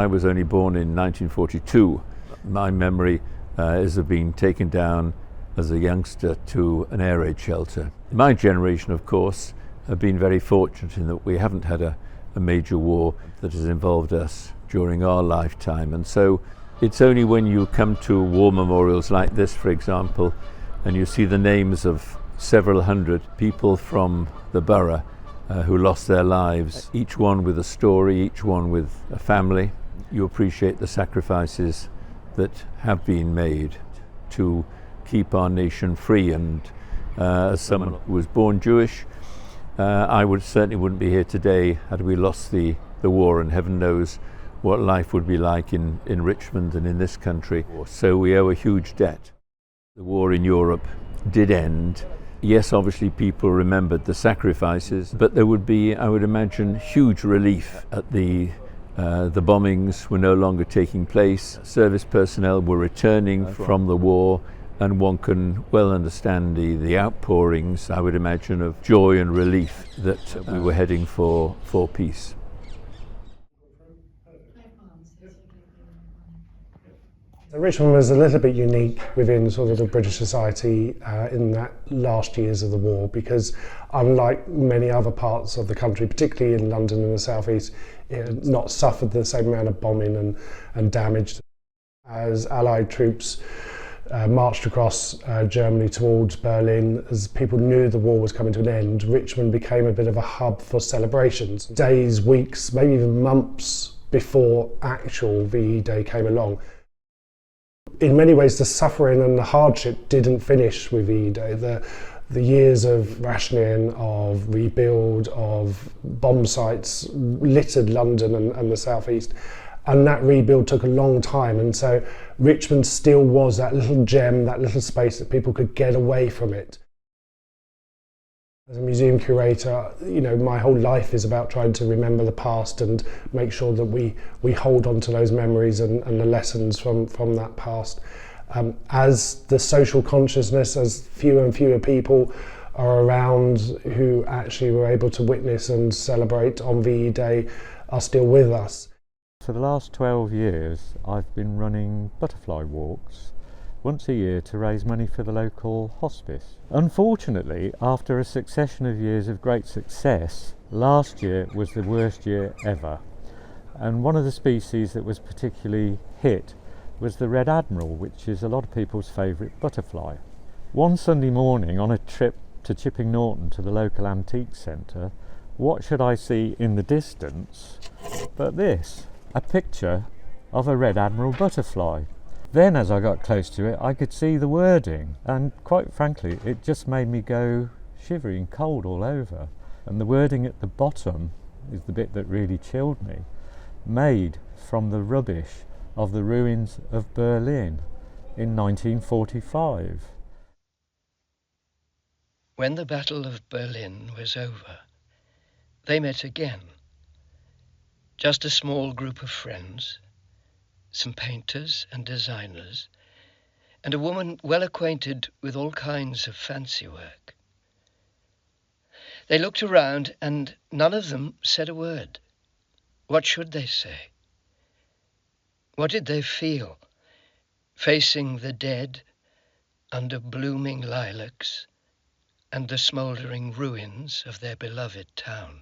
was only born in 1942. My memory is of being taken down as a youngster to an air raid shelter. My generation, of course, have been very fortunate in that we haven't had a major war that has involved us during our lifetime. And so it's only when you come to war memorials like this, for example, and you see the names of several hundred people from the borough who lost their lives, each one with a story, each one with a family, you appreciate the sacrifices that have been made to keep our nation free. And as someone who was born Jewish, I certainly wouldn't be here today had we lost the war, and heaven knows what life would be like in Richmond and in this country. So we owe a huge debt. The war in Europe did end. Yes, obviously people remembered the sacrifices, but there would be, I would imagine, huge relief at the bombings were no longer taking place. Service personnel were returning from the war, and one can well understand the outpourings, I would imagine, of joy and relief that we were heading for peace. Richmond was a little bit unique within sort of the British society in that last years of the war, because unlike many other parts of the country, particularly in London and the South East, it had not suffered the same amount of bombing and damage. As Allied troops marched across Germany towards Berlin, as people knew the war was coming to an end, Richmond became a bit of a hub for celebrations. Days, weeks, maybe even months before actual VE Day came along. In many ways, the suffering and the hardship didn't finish with VE Day. The years of rationing, of rebuild, of bomb sites littered London and the South East. And that rebuild took a long time, and so Richmond still was that little gem, that little space that people could get away from it. As a museum curator, you know, my whole life is about trying to remember the past and make sure that we hold on to those memories and the lessons from that past. As the social consciousness, as fewer and fewer people are around who actually were able to witness and celebrate on VE Day are still with us. For the last 12 years I've been running butterfly walks once a year to raise money for the local hospice. Unfortunately, after a succession of years of great success, last year was the worst year ever. And one of the species that was particularly hit was the red admiral, which is a lot of people's favourite butterfly. One Sunday morning on a trip to Chipping Norton to the local antique centre, what should I see in the distance but this? A picture of a red admiral butterfly. Then as I got close to it, I could see the wording, and quite frankly it just made me go shivering cold all over. And the wording at the bottom is the bit that really chilled me. Made from the rubbish of the ruins of Berlin in 1945. When the Battle of Berlin was over, they met again. Just a small group of friends, some painters and designers, and a woman well acquainted with all kinds of fancy work. They looked around and none of them said a word. What should they say? What did they feel, facing the dead under blooming lilacs and the smouldering ruins of their beloved town?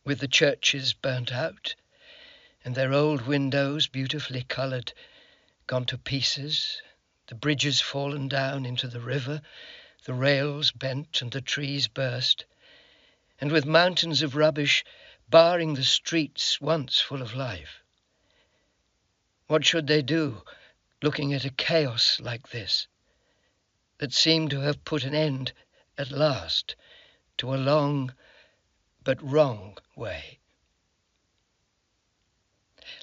With the churches burnt out, and their old windows, beautifully coloured, gone to pieces, the bridges fallen down into the river, the rails bent and the trees burst, and with mountains of rubbish barring the streets once full of life. What should they do, looking at a chaos like this, that seemed to have put an end at last to a long but wrong way?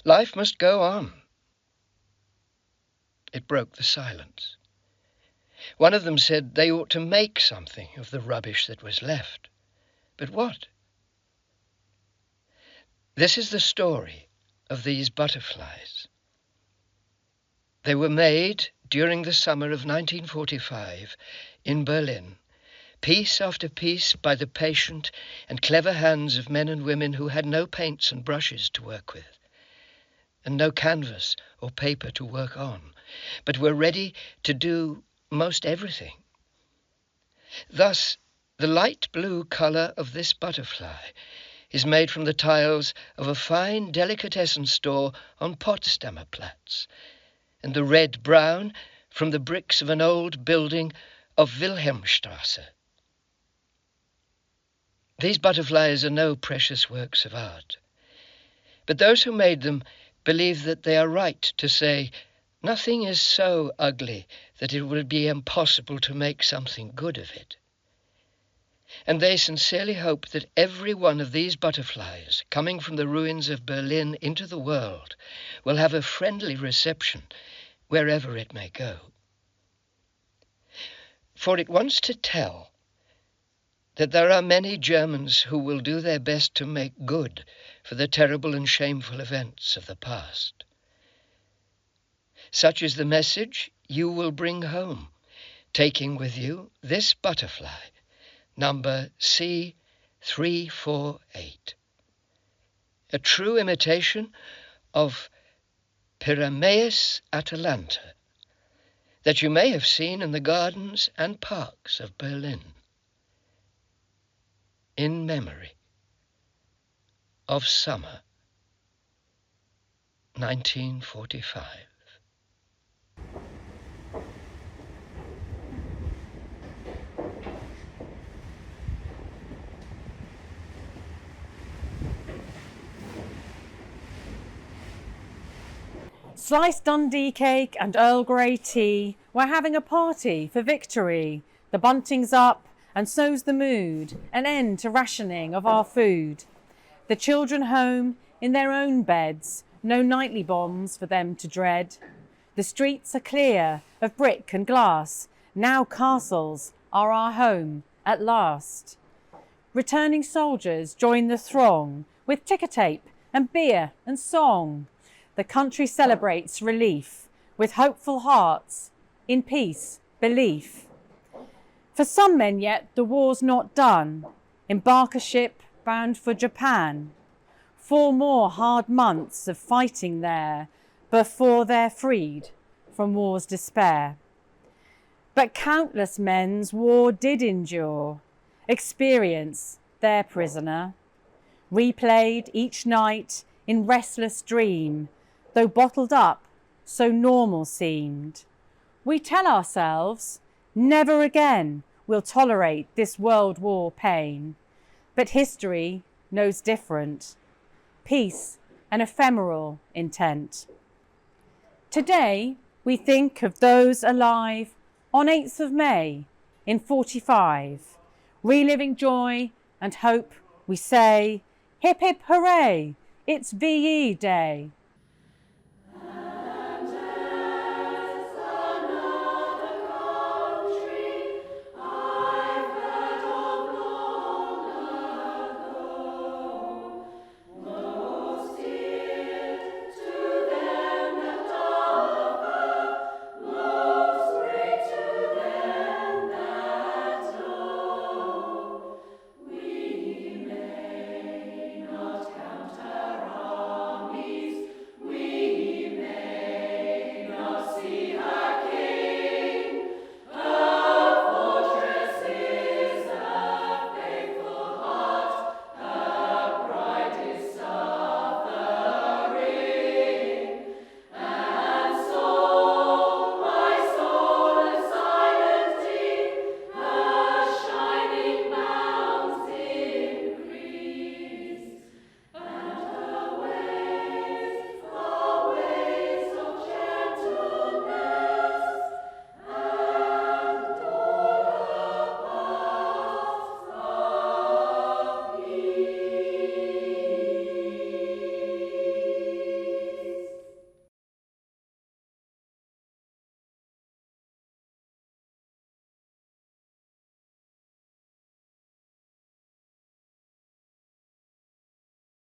Life must go on. It broke the silence. One of them said they ought to make something of the rubbish that was left. But what? This is the story of these butterflies. They were made during the summer of 1945 in Berlin piece after piece by the patient and clever hands of men and women who had no paints and brushes to work with, and no canvas or paper to work on, but were ready to do most everything. Thus, the light blue colour of this butterfly is made from the tiles of a fine delicatessen store on Potsdamer Platz, and the red-brown from the bricks of an old building of Wilhelmstrasse. These butterflies are no precious works of art, but those who made them believe that they are right to say, nothing is so ugly that it would be impossible to make something good of it. And they sincerely hope that every one of these butterflies, coming from the ruins of Berlin into the world, will have a friendly reception wherever it may go. For it wants to tell that there are many Germans who will do their best to make good for the terrible and shameful events of the past. Such is the message you will bring home, taking with you this butterfly, number C348, a true imitation of Pyrameus atalanta that you may have seen in the gardens and parks of Berlin, in memory of summer 1945. Sliced Dundee cake and Earl Grey tea. We're having a party for victory. The bunting's up and so's the mood. An end to rationing of our food. The children home in their own beds. No nightly bombs for them to dread. The streets are clear of brick and glass. Now castles are our home at last. Returning soldiers join the throng with ticker tape and beer and song. The country celebrates relief with hopeful hearts, in peace, belief. For some men yet the war's not done. Embark a ship bound for Japan. 4 more hard months of fighting there before they're freed from war's despair. But countless men's war did endure, experience their prisoner, replayed each night in restless dream, though bottled up, so normal seemed. We tell ourselves, never again we'll tolerate this world war pain. But history knows different. Peace and ephemeral intent. Today, we think of those alive on 8th of May in 45. Reliving joy and hope, we say, hip hip hooray, it's VE Day.